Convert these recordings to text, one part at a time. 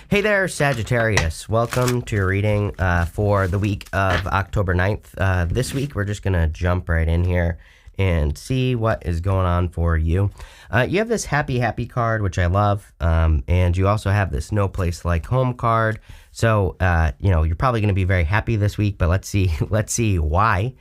Hey there, Sagittarius. Welcome to your reading for the week of October 9th. This week, we're just going to jump right in here and see what is going on for you. You have this happy card, which I love, and you also have this no place like home card. So, you're probably going to be very happy this week, but let's see why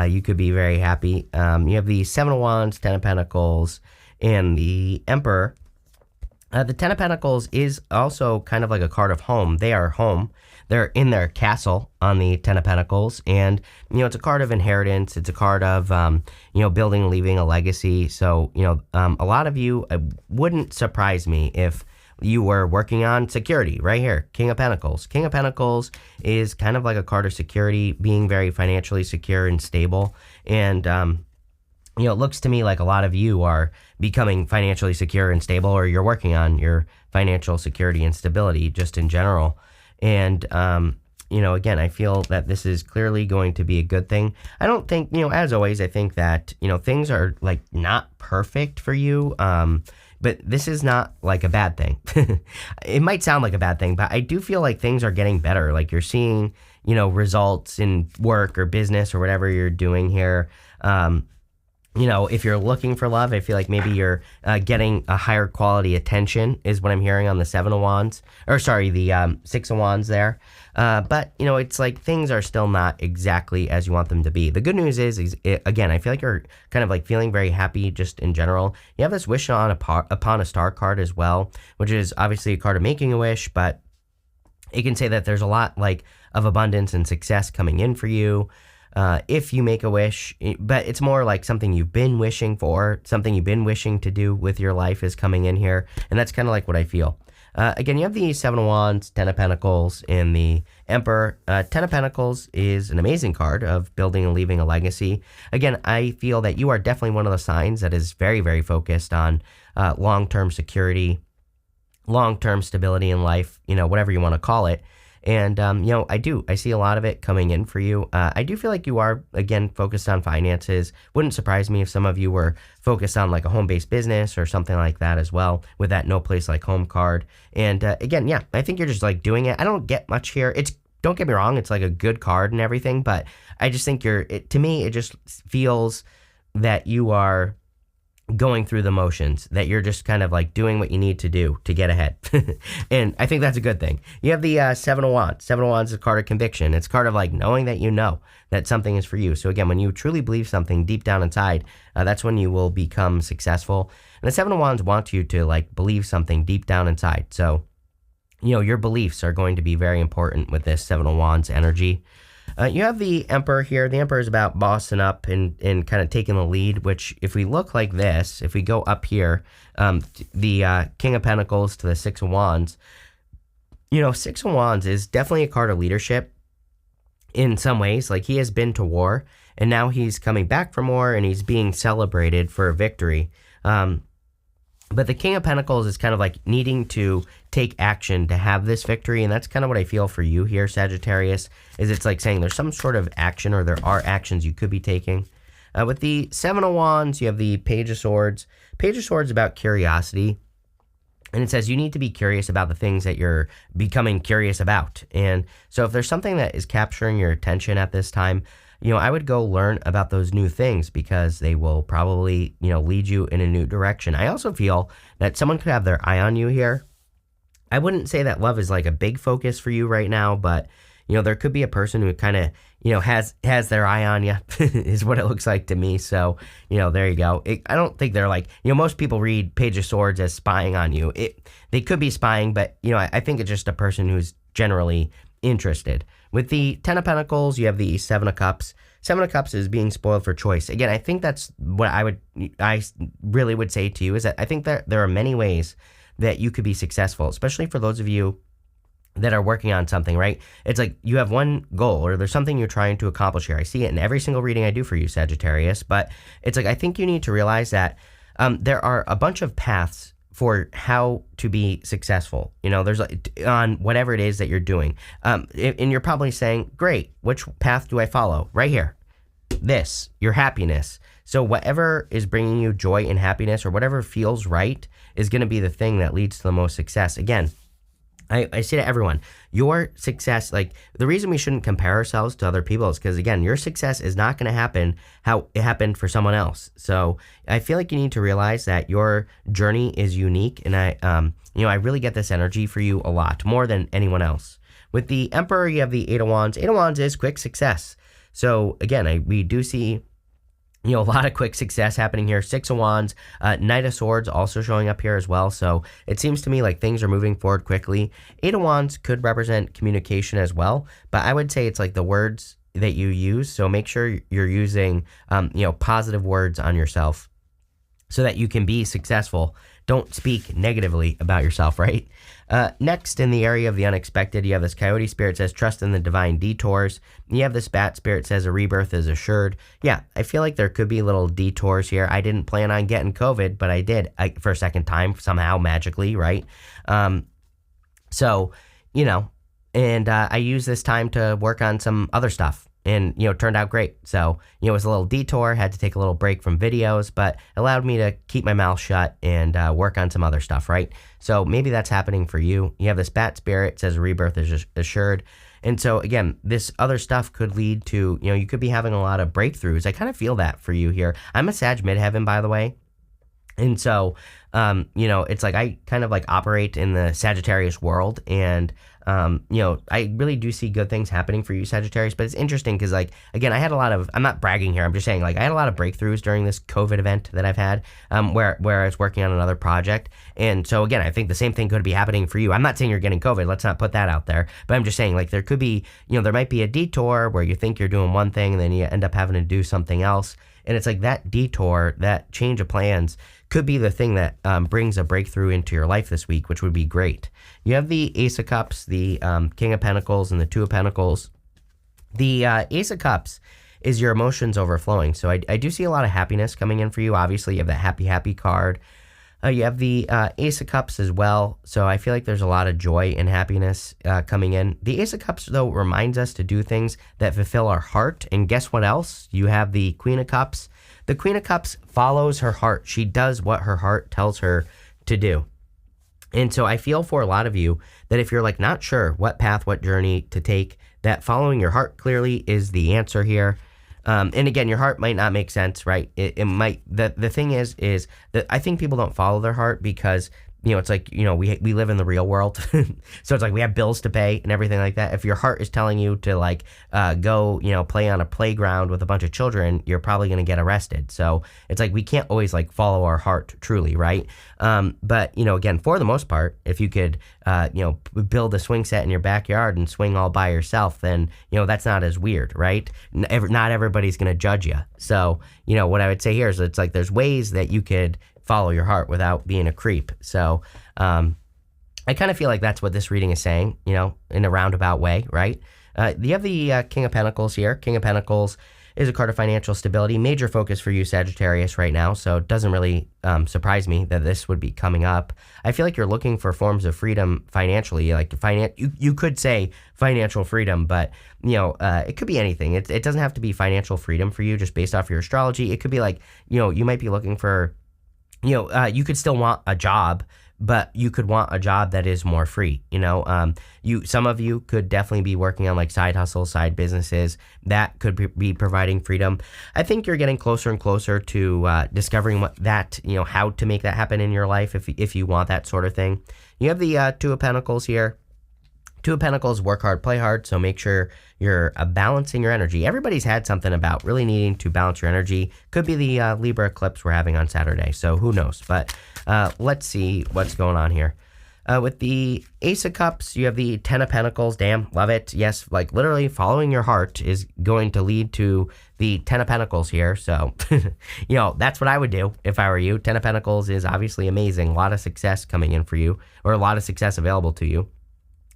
you could be very happy. You have the Seven of Wands, Ten of Pentacles, and the Emperor. The Ten of Pentacles is also kind of like a card of home. They are home. They're in their castle on the Ten of Pentacles. And, it's a card of inheritance. It's a card of, building and leaving a legacy. So, a lot of you, it wouldn't surprise me if you were working on security right here. King of Pentacles. King of Pentacles is kind of like a card of security, being very financially secure and stable. And, it looks to me like a lot of you are becoming financially secure and stable, or you're working on your financial security and stability just in general. And, again, I feel that this is clearly going to be a good thing. I don't think, as always, I think that, things are like not perfect for you. But this is not like a bad thing. It might sound like a bad thing, but I do feel like things are getting better. Like you're seeing, results in work or business or whatever you're doing here. If you're looking for love, I feel like maybe you're getting a higher quality attention is what I'm hearing on the Seven of Wands, the Six of Wands there. But, it's like things are still not exactly as you want them to be. The good news is again, I feel like you're kind of like feeling very happy just in general. You have this wish upon a star card as well, which is obviously a card of making a wish, but it can say that there's a lot like of abundance and success coming in for you. If you make a wish, but it's more like something you've been wishing for, something you've been wishing to do with your life is coming in here. And that's kind of like what I feel. Again, you have the Seven of Wands, Ten of Pentacles, and the Emperor. Ten of Pentacles is an amazing card of building and leaving a legacy. Again, I feel that you are definitely one of the signs that is very, very focused on long-term security, long-term stability in life, whatever you want to call it. And, I see a lot of it coming in for you. I do feel like you are, again, focused on finances. Wouldn't surprise me if some of you were focused on like a home-based business or something like that as well with that no place like home card. And, again, I think you're just like doing it. I don't get much here. Don't get me wrong. It's like a good card and everything, but I just think to me, it just feels that you are going through the motions, that you're just kind of like doing what you need to do to get ahead. And I think that's a good thing. You have the Seven of Wands. Seven of Wands is a card of conviction. It's a card of like knowing that you know that something is for you. So again, when you truly believe something deep down inside, that's when you will become successful. And the Seven of Wands wants you to like believe something deep down inside. So, your beliefs are going to be very important with this Seven of Wands energy. You have the Emperor here. The Emperor is about bossing up and kind of taking the lead, which if we look like this, if we go up here, the King of Pentacles to the Six of Wands, Six of Wands is definitely a card of leadership in some ways. Like he has been to war and now he's coming back from war and he's being celebrated for a victory. But the King of Pentacles is kind of like needing to take action to have this victory. And that's kind of what I feel for you here, Sagittarius, is it's like saying there's some sort of action or there are actions you could be taking. With the Seven of Wands, you have the Page of Swords. Page of Swords is about curiosity. And it says you need to be curious about the things that you're becoming curious about. And so if there's something that is capturing your attention at this time, I would go learn about those new things because they will probably, lead you in a new direction. I also feel that someone could have their eye on you here. I wouldn't say that love is like a big focus for you right now, but, there could be a person who kind of, has their eye on you is what it looks like to me. So, there you go. I don't think they're like, most people read Page of Swords as spying on you. They could be spying, but, I think it's just a person who's generally interested. With the Ten of Pentacles, you have the Seven of Cups. Seven of Cups is being spoiled for choice. Again, I think that's what I really would say to you is that I think that there are many ways that you could be successful, especially for those of you that are working on something, right? It's like you have one goal or there's something you're trying to accomplish here. I see it in every single reading I do for you, Sagittarius, but it's like I think you need to realize that there are a bunch of paths for how to be successful. There's on whatever it is that you're doing. And you're probably saying, great, which path do I follow? Right here. This, your happiness. So whatever is bringing you joy and happiness or whatever feels right is going to be the thing that leads to the most success. Again, I say to everyone, your success, like the reason we shouldn't compare ourselves to other people is because, again, your success is not going to happen how it happened for someone else. So I feel like you need to realize that your journey is unique. And I really get this energy for you a lot more than anyone else. With the Emperor, you have the Eight of Wands. Eight of Wands is quick success. So again, we do see a lot of quick success happening here. Six of Wands, Knight of Swords also showing up here as well. So it seems to me like things are moving forward quickly. Eight of Wands could represent communication as well, but I would say it's like the words that you use. So make sure you're using, positive words on yourself so that you can be successful. Don't speak negatively about yourself, right? Next, in the area of the unexpected, you have this Coyote spirit says, trust in the divine detours. You have this Bat spirit says, a rebirth is assured. Yeah, I feel like there could be little detours here. I didn't plan on getting COVID, but I did for a second time, somehow, magically, right? And I use this time to work on some other stuff. And, it turned out great. So, it was a little detour, had to take a little break from videos, but allowed me to keep my mouth shut and work on some other stuff, right? So maybe that's happening for you. You have this Bat spirit, says rebirth is assured. And so, again, this other stuff could lead to, you could be having a lot of breakthroughs. I kind of feel that for you here. I'm a Sag midheaven, by the way. And so, it's like I kind of like operate in the Sagittarius world, and I really do see good things happening for you, Sagittarius. But it's interesting because, like, again, I'm not bragging here. I'm just saying, like, I had a lot of breakthroughs during this COVID event that I've had, where I was working on another project. And so, again, I think the same thing could be happening for you. I'm not saying you're getting COVID. Let's not put that out there. But I'm just saying, like, there could be, there might be a detour where you think you're doing one thing and then you end up having to do something else. And it's like that detour, that change of plans could be the thing that brings a breakthrough into your life this week, which would be great. You have the Ace of Cups, the King of Pentacles, and the Two of Pentacles. The Ace of Cups is your emotions overflowing. So I do see a lot of happiness coming in for you. Obviously, you have that happy, happy card. You have the Ace of Cups as well. So I feel like there's a lot of joy and happiness coming in. The Ace of Cups, though, reminds us to do things that fulfill our heart. And guess what else? You have the Queen of Cups. The Queen of Cups follows her heart. She does what her heart tells her to do. And so I feel for a lot of you that if you're like not sure what path, what journey to take, that following your heart clearly is the answer here. And again, your heart might not make sense, right? It might. The thing is that I think people don't follow their heart because it's like, we live in the real world. So it's like we have bills to pay and everything like that. If your heart is telling you to like go, play on a playground with a bunch of children, you're probably going to get arrested. So it's like we can't always like follow our heart truly, right? But, again, for the most part, if you could, build a swing set in your backyard and swing all by yourself, then, that's not as weird, right? Not everybody's going to judge you. So, what I would say here is it's like there's ways that you could follow your heart without being a creep. So I kind of feel like that's what this reading is saying, in a roundabout way, right? You have the King of Pentacles here. King of Pentacles is a card of financial stability, major focus for you, Sagittarius, right now. So it doesn't really surprise me that this would be coming up. I feel like you're looking for forms of freedom financially, like you could say financial freedom, but it could be anything. It doesn't have to be financial freedom for you just based off your astrology. It could be like, you might be looking for you could still want a job, but you could want a job that is more free. Some of you could definitely be working on like side hustles, side businesses that could be providing freedom. I think you're getting closer and closer to discovering how to make that happen in your life if you want that sort of thing. You have the Two of Pentacles here. Two of Pentacles, work hard, play hard, so make sure you're balancing your energy. Everybody's had something about really needing to balance your energy. Could be the Libra eclipse we're having on Saturday, so who knows? But let's see what's going on here. With the Ace of Cups, you have the Ten of Pentacles. Damn, love it. Yes, like literally following your heart is going to lead to the Ten of Pentacles here. So, that's what I would do if I were you. Ten of Pentacles is obviously amazing. A lot of success coming in for you, or a lot of success available to you.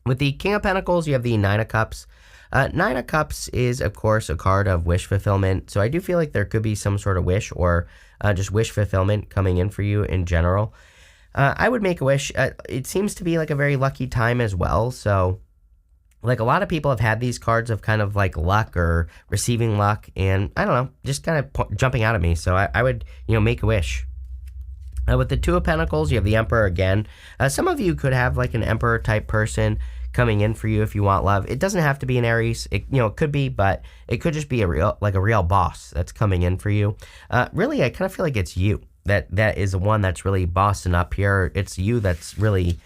With the King of Pentacles, you have the Nine of Cups. Nine of Cups is, of course, a card of wish fulfillment. So I do feel like there could be some sort of wish or just wish fulfillment coming in for you in general. I would make a wish. It seems to be like a very lucky time as well. So like a lot of people have had these cards of kind of like luck or receiving luck. And I don't know, just kind of jumping out at me. So I would, make a wish. With the Two of Pentacles, you have the Emperor again. Some of you could have like an Emperor type person coming in for you if you want love. It doesn't have to be an Aries. It could be, but it could just be a real boss that's coming in for you. Really, I kind of feel like it's you that is the one that's really bossing up here. It's you that's really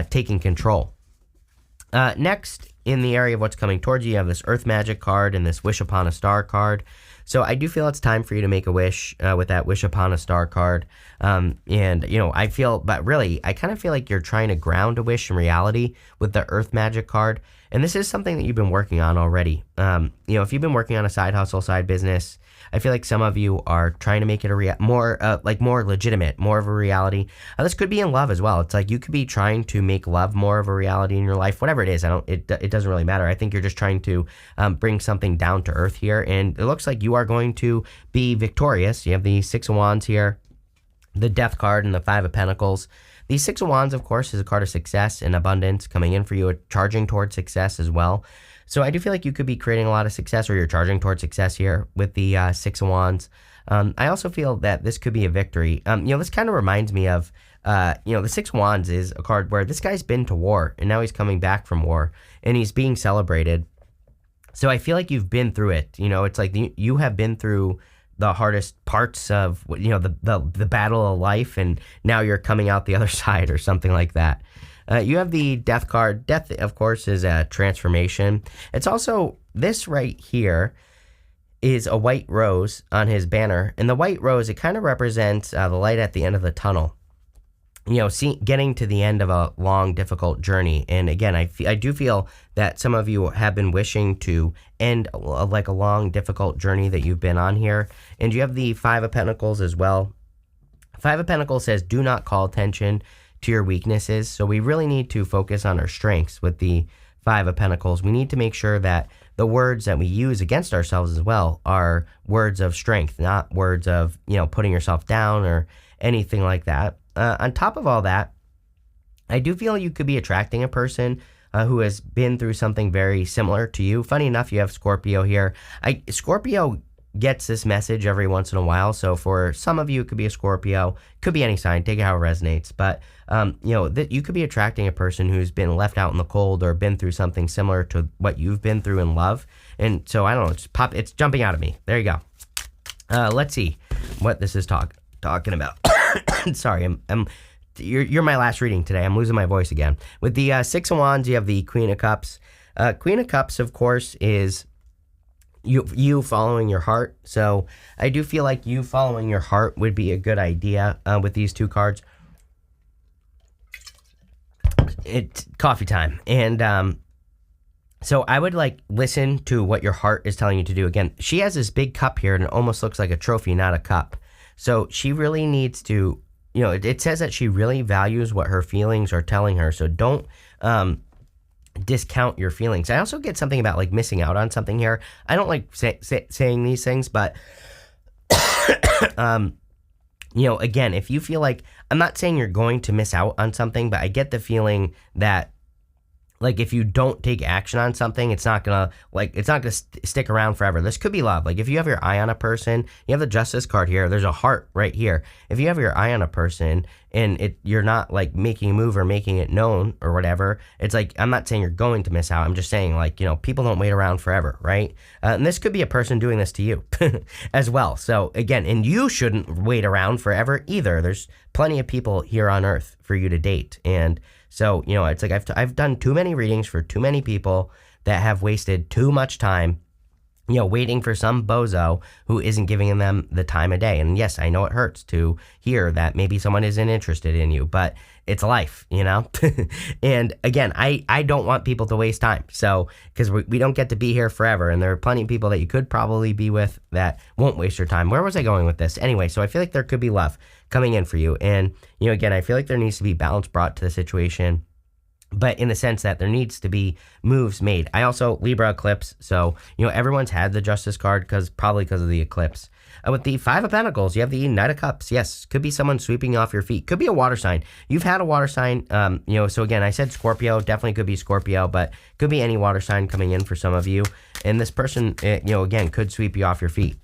taking control. Next, in the area of what's coming towards you, you have this Earth Magic card and this Wish Upon a Star card. So I do feel it's time for you to make a wish with that Wish Upon a Star card. And, I kind of feel like you're trying to ground a wish in reality with the Earth Magic card. And this is something that you've been working on already. If you've been working on a side hustle, side business, I feel like some of you are trying to make it more legitimate, more of a reality. This could be in love as well. It's like you could be trying to make love more of a reality in your life, whatever it is. It doesn't really matter. I think you're just trying to bring something down to earth here, and it looks like you are going to be victorious. You have the Six of Wands here, the Death card, and the Five of Pentacles. The Six of Wands, of course, is a card of success and abundance coming in for you, charging towards success as well. So I do feel like you could be creating a lot of success, or you're charging towards success here with the Six of Wands. I also feel that this could be a victory. This kind of reminds me of, the Six of Wands is a card where this guy's been to war, and now he's coming back from war, and he's being celebrated. So I feel like you've been through it. It's like you have been through the hardest parts of, the battle of life, and now you're coming out the other side or something like that. You have the Death card. Death, of course, is a transformation. It's also, this right here is a white rose on his banner. And the white rose, it kind of represents the light at the end of the tunnel. Getting to the end of a long, difficult journey. And again, I do feel that some of you have been wishing to end a long, difficult journey that you've been on here. And you have the Five of Pentacles as well. Five of Pentacles says, do not call attention to your weaknesses. So we really need to focus on our strengths with the Five of Pentacles. We need to make sure that the words that we use against ourselves as well are words of strength, not words of, putting yourself down or anything like that. On top of all that, I do feel you could be attracting a person who has been through something very similar to you. Funny enough, you have Scorpio here. Scorpio gets this message every once in a while. So for some of you, it could be a Scorpio, could be any sign, take it how it resonates. But, you could be attracting a person who's been left out in the cold or been through something similar to what you've been through in love. And so, I don't know, it's jumping out of me. There you go. Let's see what this is talking about. Sorry, you're my last reading today. I'm losing my voice again. With the Six of Wands, you have the Queen of Cups. Queen of Cups, of course, is you following your heart. So I do feel like you following your heart would be a good idea with these two cards. It's coffee time. And so I would listen to what your heart is telling you to do. Again, she has this big cup here and it almost looks like a trophy, not a cup. So she really needs to, it says that she really values what her feelings are telling her. So don't discount your feelings. I also get something about missing out on something here. I don't like saying these things, but again, if you feel like, I'm not saying you're going to miss out on something, but I get the feeling that if you don't take action on something, it's not gonna stick around forever. This could be love. If you have your eye on a person, you have the Justice card here. There's a heart right here. If you have your eye on a person and you're not making a move or making it known or whatever, it's I'm not saying you're going to miss out. I'm just saying people don't wait around forever, right? And this could be a person doing this to you as well. So again, and you shouldn't wait around forever either. There's plenty of people here on Earth for you to date. And so, it's I've done too many readings for too many people that have wasted too much time, waiting for some bozo who isn't giving them the time of day. And yes, I know it hurts to hear that maybe someone isn't interested in you, but it's life, And again, I don't want people to waste time. So, because we don't get to be here forever. And there are plenty of people that you could probably be with that won't waste your time. Where was I going with this? Anyway, so I feel like there could be love coming in for you. And, again, I feel like there needs to be balance brought to the situation, but in the sense that there needs to be moves made. I also, Libra eclipse. So, everyone's had the Justice card probably because of the eclipse. With the Five of Pentacles, you have the Knight of Cups. Yes, could be someone sweeping off your feet. Could be a water sign. You've had a water sign, so again, I said Scorpio, definitely could be Scorpio, but could be any water sign coming in for some of you. And this person, again, could sweep you off your feet.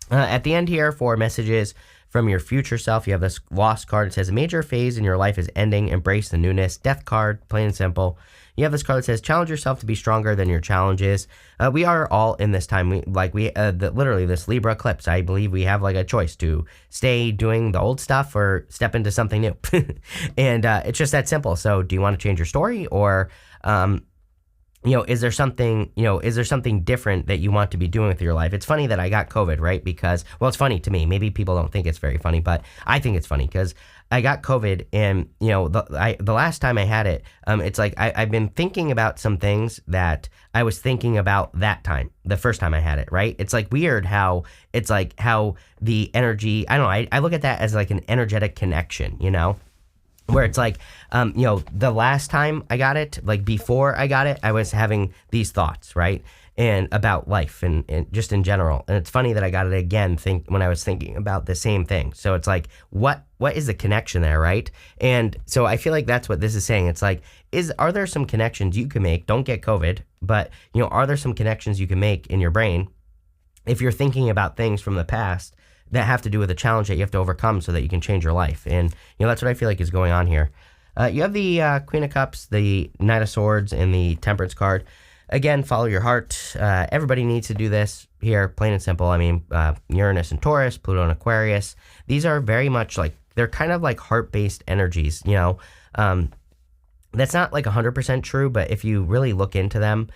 At the end here for messages from your future self. You have this Lost card. It says a major phase in your life is ending. Embrace the newness. Death card, plain and simple. You have this card that says challenge yourself to be stronger than your challenges. We are all in this time. Literally this Libra eclipse. I believe we have like a choice to stay doing the old stuff or step into something new. And it's just that simple. So do you want to change your story, or is there something different that you want to be doing with your life? It's funny that I got COVID, right? Because, well, it's funny to me. Maybe people don't think it's very funny, but I think it's funny because I got COVID, and, the last time I had it, it's like I've been thinking about some things that I was thinking about that time, the first time I had it, right? It's like weird how it's like how the energy, I don't know, I look at that as like an energetic connection, where it's like, the last time I got it, like before I got it, I was having these thoughts, right? And about life and just in general. And it's funny that I got it again when I was thinking about the same thing. So it's like, what is the connection there, right? And so I feel like that's what this is saying. It's like, are there some connections you can make? Don't get COVID, but, are there some connections you can make in your brain if you're thinking about things from the past that have to do with a challenge that you have to overcome so that you can change your life? And, that's what I feel like is going on here. You have the Queen of Cups, the Knight of Swords, and the Temperance card. Again, follow your heart. Everybody needs to do this here, plain and simple. I mean, Uranus and Taurus, Pluto and Aquarius. These are very much like, they're kind of like heart-based energies, That's not like 100% true, but if you really look into them,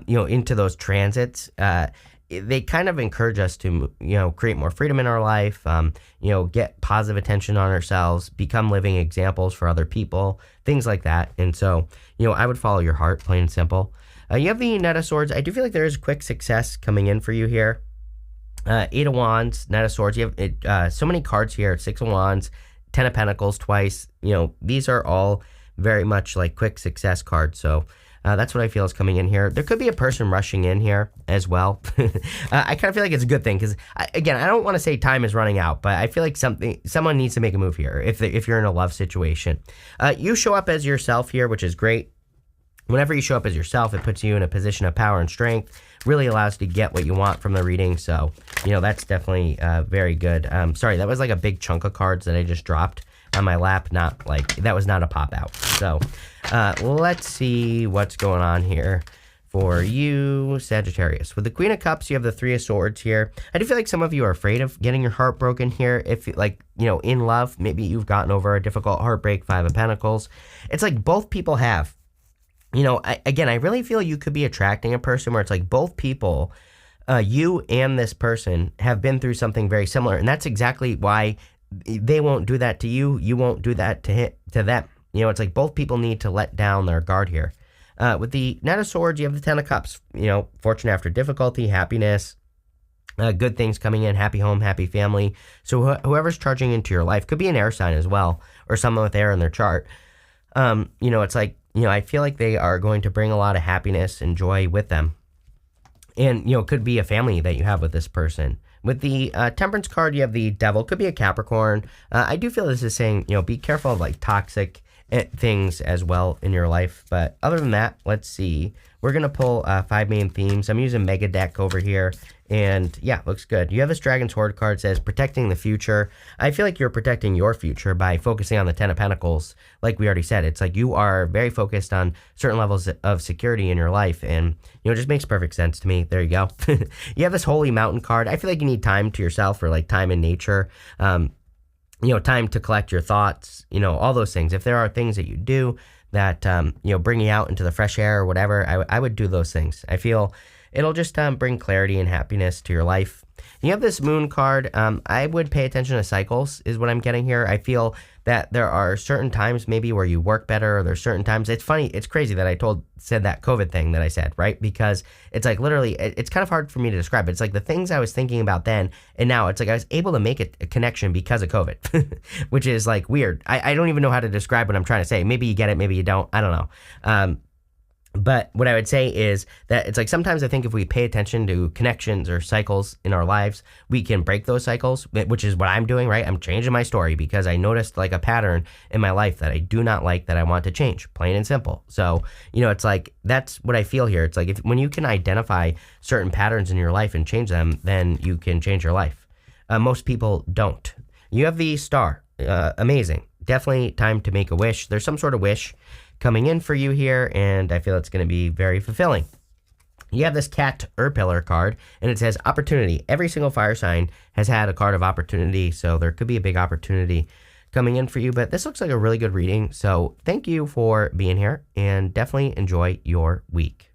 into those transits, they kind of encourage us to, create more freedom in our life, get positive attention on ourselves, become living examples for other people, things like that. And so, I would follow your heart, plain and simple. You have the Knight of Swords. I do feel like there is quick success coming in for you here. Eight of Wands, Knight of Swords. You have so many cards here. Six of Wands, 10 of Pentacles twice. These are all very much like quick success cards. So that's what I feel is coming in here. There could be a person rushing in here as well. I kind of feel like it's a good thing because, again, I don't want to say time is running out, but I feel like someone needs to make a move here if you're in a love situation. You show up as yourself here, which is great. Whenever you show up as yourself, it puts you in a position of power and strength, really allows you to get what you want from the reading. So, that's definitely very good. Sorry, that was like a big chunk of cards that I just dropped on my lap. That was not a pop out. So, let's see what's going on here for you, Sagittarius. With the Queen of Cups, you have the Three of Swords here. I do feel like some of you are afraid of getting your heart broken here. If, in love, maybe you've gotten over a difficult heartbreak, Five of Pentacles. It's like both people have. I really feel you could be attracting a person where it's like both people, you and this person, have been through something very similar. And that's exactly why they won't do that to you. You won't do that to them. It's like both people need to let down their guard here. With the Knight of Swords, you have the Ten of Cups. Fortune after difficulty, happiness, good things coming in, happy home, happy family. So whoever's charging into your life could be an air sign as well, or someone with air in their chart. It's like, I feel like they are going to bring a lot of happiness and joy with them. And, could be a family that you have with this person. With the Temperance card, you have the Devil. Could be a Capricorn. I do feel this is saying, be careful of like toxic things as well in your life. But other than that, let's see. We're going to pull 5 main themes. I'm using Mega Deck over here. And yeah, looks good. You have this Dragon's Horde card, says protecting the future. I feel like you're protecting your future by focusing on the Ten of Pentacles. Like we already said, it's like you are very focused on certain levels of security in your life. And, it just makes perfect sense to me. There you go. You have this Holy Mountain card. I feel like you need time to yourself, or like time in nature. Time to collect your thoughts, all those things. If there are things that you do that, bring you out into the fresh air or whatever, I would do those things. I feel it'll just bring clarity and happiness to your life. You have this Moon card. I would pay attention to cycles is what I'm getting here. I feel that there are certain times maybe where you work better, or there's certain times. It's funny. It's crazy that I said that COVID thing that I said, right? Because it's like literally, it's kind of hard for me to describe. It's like the things I was thinking about then and now, it's like I was able to make a connection because of COVID, which is like weird. I don't even know how to describe what I'm trying to say. Maybe you get it, maybe you don't. I don't know. But what I would say is that it's like sometimes I think if we pay attention to connections or cycles in our lives, we can break those cycles, which is what I'm doing, right? I'm changing my story because I noticed like a pattern in my life that I do not like, that I want to change, plain and simple. So, it's like that's what I feel here. It's like when you can identify certain patterns in your life and change them, then you can change your life. Most people don't. You have the Star. Amazing. Definitely time to make a wish. There's some sort of wish coming in for you here, and I feel it's going to be very fulfilling. You have this Cat Pillar card, and it says opportunity. Every single fire sign has had a card of opportunity, so there could be a big opportunity coming in for you, but this looks like a really good reading. So thank you for being here, and definitely enjoy your week.